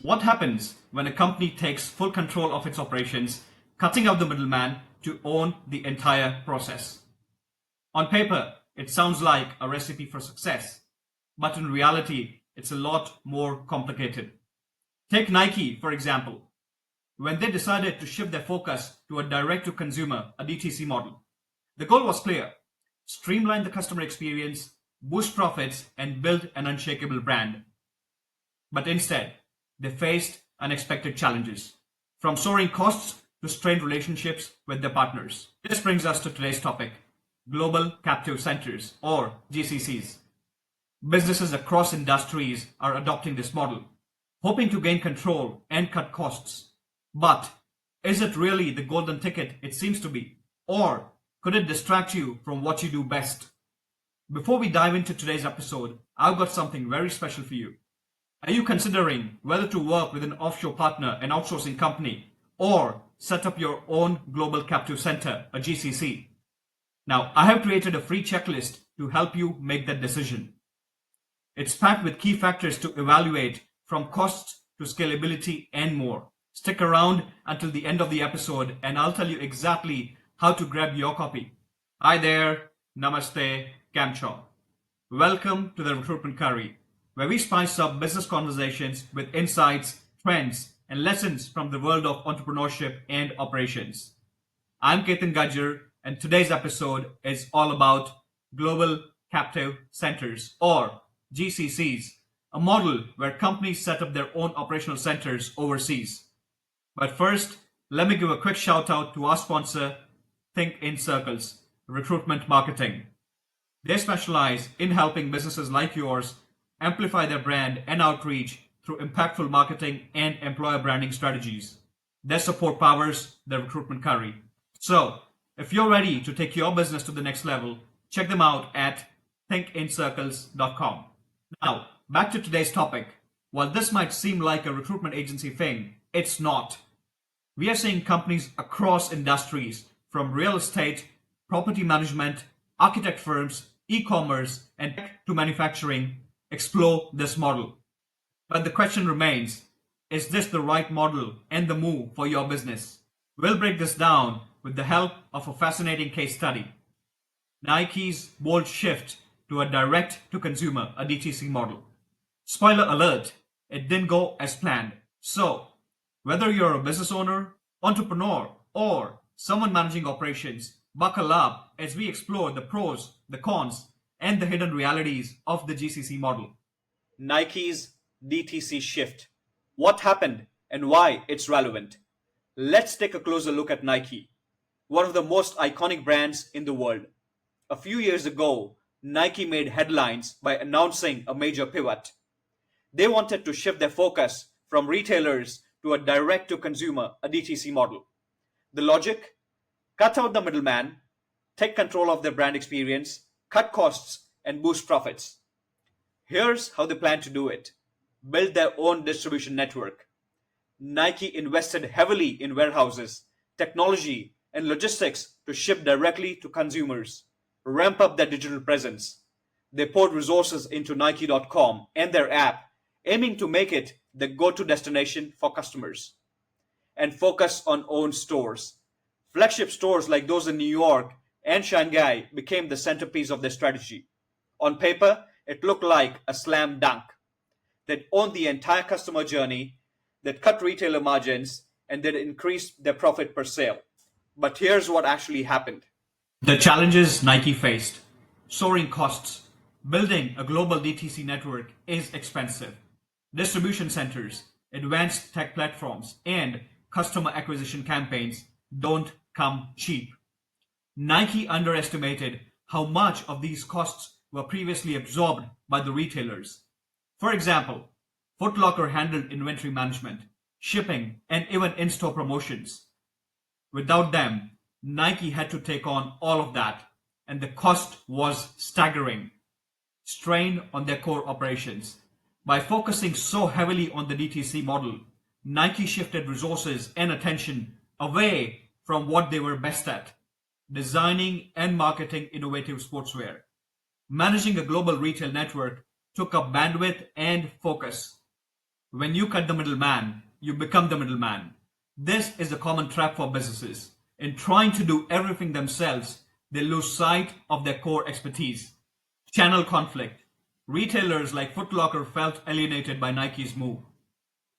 What happens when a company takes full control of its operations, cutting out the middleman to own the entire process? On paper, it sounds like a recipe for success, but in reality, it's a lot more complicated. Take Nike, for example. When they decided to shift their focus to a direct to consumer, a DTC model, the goal was clear: streamline the customer experience, boost profits, and build an unshakable brand. But instead, they faced unexpected challenges, from soaring costs to strained relationships with their partners. This brings us to today's topic: Global Captive Centers, or GCCs. Businesses across industries are adopting this model, hoping to gain control and cut costs. But is it really the golden ticket it seems to be? Or could it distract you from what you do best? Before we dive into today's episode, I've got something very special for you. Are you considering whether to work with an offshore partner, an outsourcing company, or set up your own global captive center, a GCC? Now, I have created a free checklist to help you make that decision. It's packed with key factors to evaluate, from costs to scalability and more. Stick around until the end of the episode and I'll tell you exactly how to grab your copy. Hi there, namaste, kamcho. Welcome to the Recruitment Curry, where we spice up business conversations with insights, trends, and lessons from the world of entrepreneurship and operations. I'm Ketan Gajjar, and today's episode is all about Global Captive Centers, or GCCs, a model where companies set up their own operational centers overseas. But first, let me give a quick shout out to our sponsor, Think in Circles, Recruitment Marketing. They specialize in helping businesses like yours amplify their brand and outreach through impactful marketing and employer branding strategies. Their support powers the Recruitment Curry. So, if you're ready to take your business to the next level, check them out at thinkincircles.com. Now, back to today's topic. While this might seem like a recruitment agency thing, it's not. We are seeing companies across industries, from real estate, property management, architect firms, e-commerce, and tech to manufacturing, explore this model. But the question remains, is this the right model and the move for your business? We'll break this down with the help of a fascinating case study: Nike's bold shift to a direct-to-consumer, a DTC model. Spoiler alert, it didn't go as planned. So, whether you're a business owner, entrepreneur, or someone managing operations, buckle up as we explore the pros, the cons, and the hidden realities of the GCC model. Nike's DTC shift. What happened and why it's relevant? Let's take a closer look at Nike, one of the most iconic brands in the world. A few years ago, Nike made headlines by announcing a major pivot. They wanted to shift their focus from retailers to a direct-to-consumer, a DTC model. The logic? Cut out the middleman, take control of their brand experience, cut costs, and boost profits. Here's how they plan to do it: build their own distribution network. Nike invested heavily in warehouses, technology, and logistics to ship directly to consumers, ramp up their digital presence. They poured resources into Nike.com and their app, aiming to make it the go-to destination for customers. And focus on own stores. Flagship stores like those in New York and Shanghai became the centerpiece of their strategy. On paper, it looked like a slam dunk. They'd owned the entire customer journey, they'd cut retailer margins, and they'd increased their profit per sale. But here's what actually happened. The challenges Nike faced: soaring costs. Building a global DTC network is expensive. Distribution centers, advanced tech platforms, and customer acquisition campaigns don't come cheap. Nike underestimated how much of these costs were previously absorbed by the retailers. For example, Foot Locker handled inventory management, shipping, and even in-store promotions. Without them, Nike had to take on all of that, and the cost was staggering. Strain on their core operations. By focusing so heavily on the DTC model, Nike shifted resources and attention away from what they were best at: designing and marketing innovative sportswear. Managing a global retail network took up bandwidth and focus. When you cut the middleman, you become the middleman. This is a common trap for businesses. In trying to do everything themselves, they lose sight of their core expertise. Channel conflict. Retailers like Foot Locker felt alienated by Nike's move.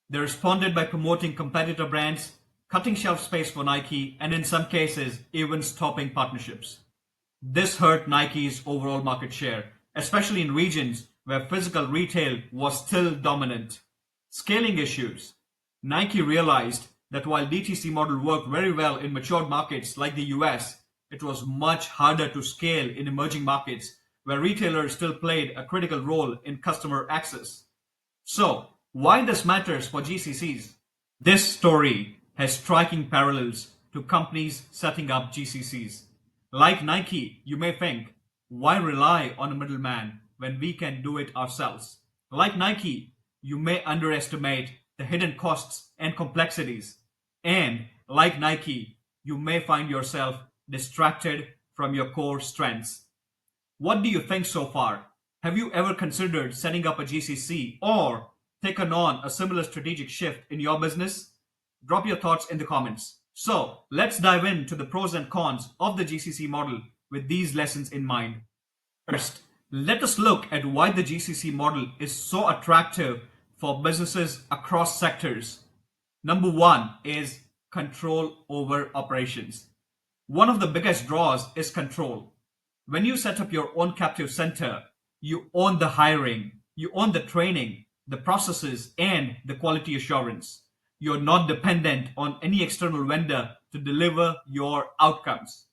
They responded by promoting competitor brands, cutting shelf space for Nike, and in some cases, even stopping partnerships. This hurt Nike's overall market share, especially in regions where physical retail was still dominant. Scaling issues. Nike realized that while DTC model worked very well in matured markets like the US, it was much harder to scale in emerging markets where retailers still played a critical role in customer access. So, why this matters for GCCs? This story has striking parallels to companies setting up GCCs. Like Nike, you may think, why rely on a middleman when we can do it ourselves? Like Nike, you may underestimate the hidden costs and complexities. And like Nike, you may find yourself distracted from your core strengths. What do you think so far? Have you ever considered setting up a GCC or taken on a similar strategic shift in your business? Drop your thoughts in the comments. So, let's dive into the pros and cons of the GCC model with these lessons in mind. First, let us look at why the GCC model is so attractive for businesses across sectors. Number one is control over operations. One of the biggest draws is control. When you set up your own captive center, you own the hiring, you own the training, the processes, and the quality assurance. You're not dependent on any external vendor to deliver your outcomes.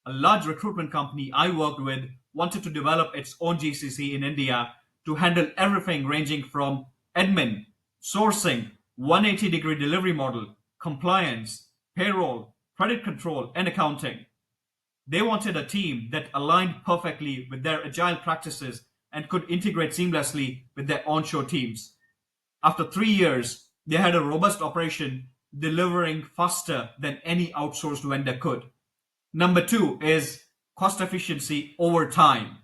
A large recruitment company I worked with wanted to develop its own GCC in India to handle everything ranging from admin, sourcing, 180-degree delivery model, compliance, payroll, credit control, and accounting. They wanted a team that aligned perfectly with their agile practices and could integrate seamlessly with their onshore teams. After 3 years, they had a robust operation delivering faster than any outsourced vendor could. Number two is cost efficiency over time.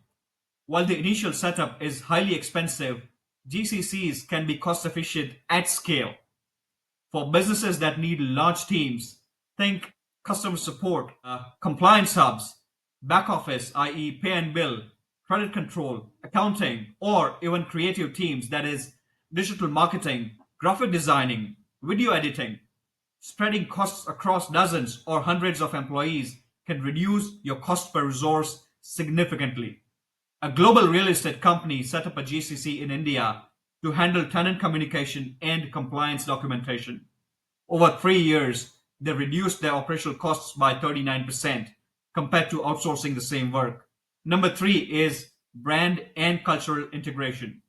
While the initial setup is highly expensive, GCCs can be cost efficient at scale. For businesses that need large teams, think customer support, compliance hubs, back office, i.e., pay and bill, credit control, accounting, or even creative teams, that is, digital marketing, graphic designing, video editing. Spreading costs across dozens or hundreds of employees can reduce your cost per resource significantly. A global real estate company set up a GCC in India to handle tenant communication and compliance documentation. Over 3 years, they reduced their operational costs by 39% compared to outsourcing the same work. Number three is brand and cultural integration.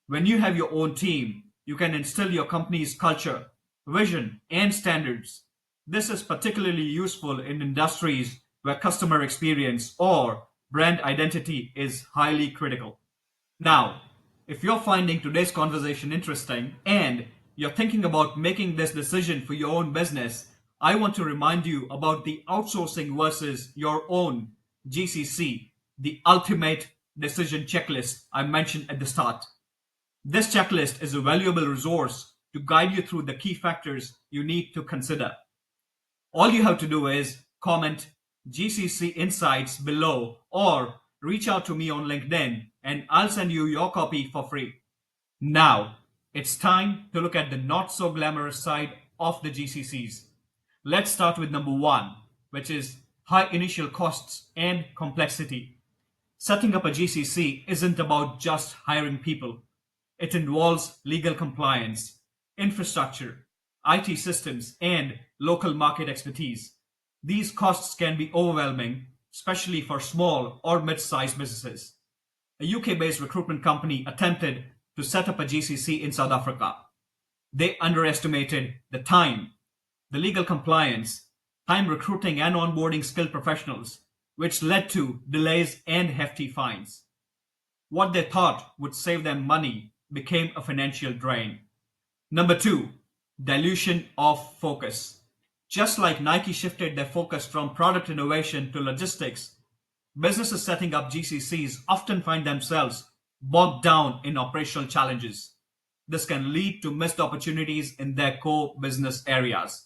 When you have your own team, you can instill your company's culture, vision, and standards. This is particularly useful in industries where customer experience or brand identity is highly critical. Now, if you're finding today's conversation interesting and you're thinking about making this decision for your own business, I want to remind you about the outsourcing versus your own GCC, the ultimate decision checklist I mentioned at the start. This checklist is a valuable resource to guide you through the key factors you need to consider. All you have to do is comment GCC Insights below or reach out to me on LinkedIn and I'll send you your copy for free. Now, it's time to look at the not so glamorous side of the GCCs. Let's start with number one, which is high initial costs and complexity. Setting up a GCC isn't about just hiring people. It involves legal compliance, infrastructure, IT systems, and local market expertise. These costs can be overwhelming, especially for small or mid-sized businesses. A UK-based recruitment company attempted to set up a GCC in South Africa. They underestimated the time, the legal compliance, time recruiting and onboarding skilled professionals, which led to delays and hefty fines. What they thought would save them money became a financial drain. Number two, dilution of focus. Just like Nike shifted their focus from product innovation to logistics, businesses setting up GCCs often find themselves bogged down in operational challenges. This can lead to missed opportunities in their core business areas.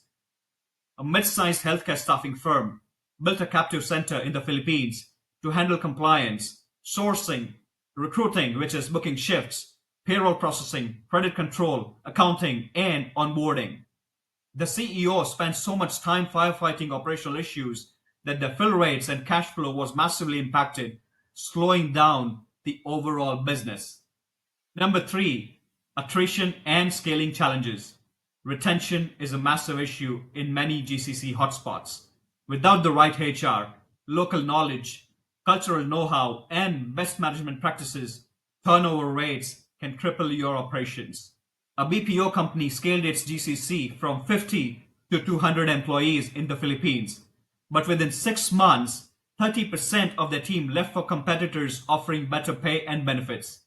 A mid-sized healthcare staffing firm built a captive center in the Philippines to handle compliance, sourcing, recruiting, which is booking shifts, payroll processing, credit control, accounting, and onboarding. The CEO spent so much time firefighting operational issues that the fill rates and cash flow was massively impacted, slowing down the overall business. Number three, attrition and scaling challenges. Retention is a massive issue in many GCC hotspots. Without the right HR, local knowledge, cultural know-how, and best management practices, turnover rates can cripple your operations. A BPO company scaled its GCC from 50 to 200 employees in the Philippines, but within 6 months, 30% of their team left for competitors offering better pay and benefits.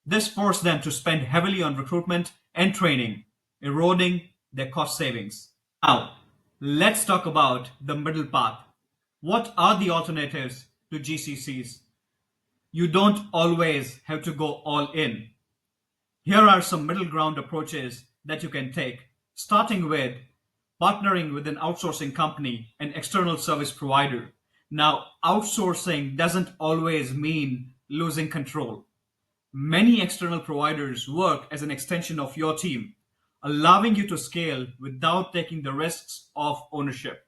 This forced them to spend heavily on recruitment and training, eroding their cost savings. Now, let's talk about the middle path. What are the alternatives to GCCs? You don't always have to go all in. Here are some middle ground approaches that you can take, starting with partnering with an outsourcing company, an external service provider. Now, outsourcing doesn't always mean losing control. Many external providers work as an extension of your team, allowing you to scale without taking the risks of ownership.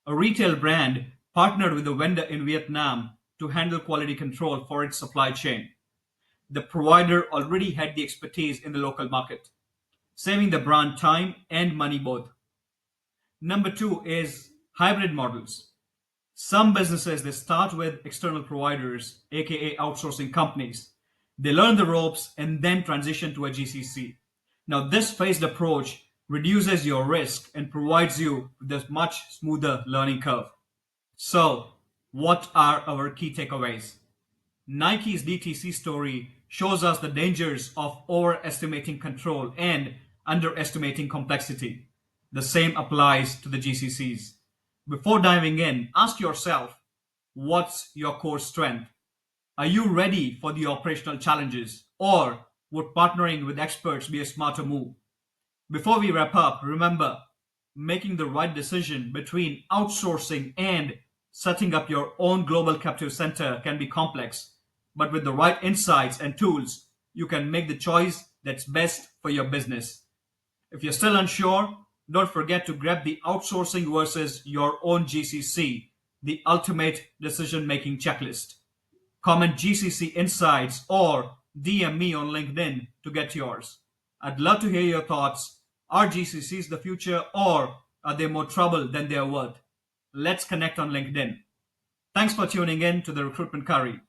A retail brand partnered with a vendor in Vietnam to handle quality control for its supply chain. The provider already had the expertise in the local market, saving the brand time and money both. Number two is hybrid models. Some businesses, they start with external providers, aka outsourcing companies. They learn the ropes and then transition to a GCC. Now, this phased approach reduces your risk and provides you with a much smoother learning curve. So, what are our key takeaways? Nike's DTC story shows us the dangers of overestimating control and underestimating complexity. The same applies to the GCCs. Before diving in, ask yourself, what's your core strength? Are you ready for the operational challenges, or would partnering with experts be a smarter move? Before we wrap up, remember, making the right decision between outsourcing and setting up your own global captive center can be complex, but with the right insights and tools, you can make the choice that's best for your business. If you're still unsure, don't forget to grab the Outsourcing versus Your Own GCC, the ultimate decision-making checklist. Comment GCC Insights or DM me on LinkedIn to get yours. I'd love to hear your thoughts. Are GCCs the future, or are they more trouble than they are worth? Let's connect on LinkedIn. Thanks for tuning in to the Recruitment Curry.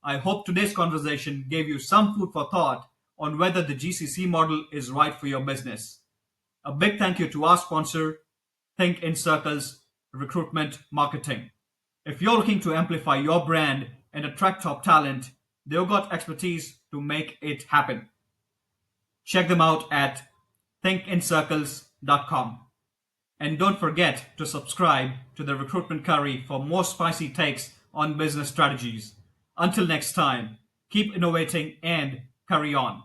I hope today's conversation gave you some food for thought on whether the GCC model is right for your business. A big thank you to our sponsor, Think in Circles Recruitment Marketing. If you're looking to amplify your brand and attract top talent, they've got expertise to make it happen. Check them out at thinkincircles.com. And don't forget to subscribe to the Recruitment Curry for more spicy takes on business strategies. Until next time, keep innovating and curry on.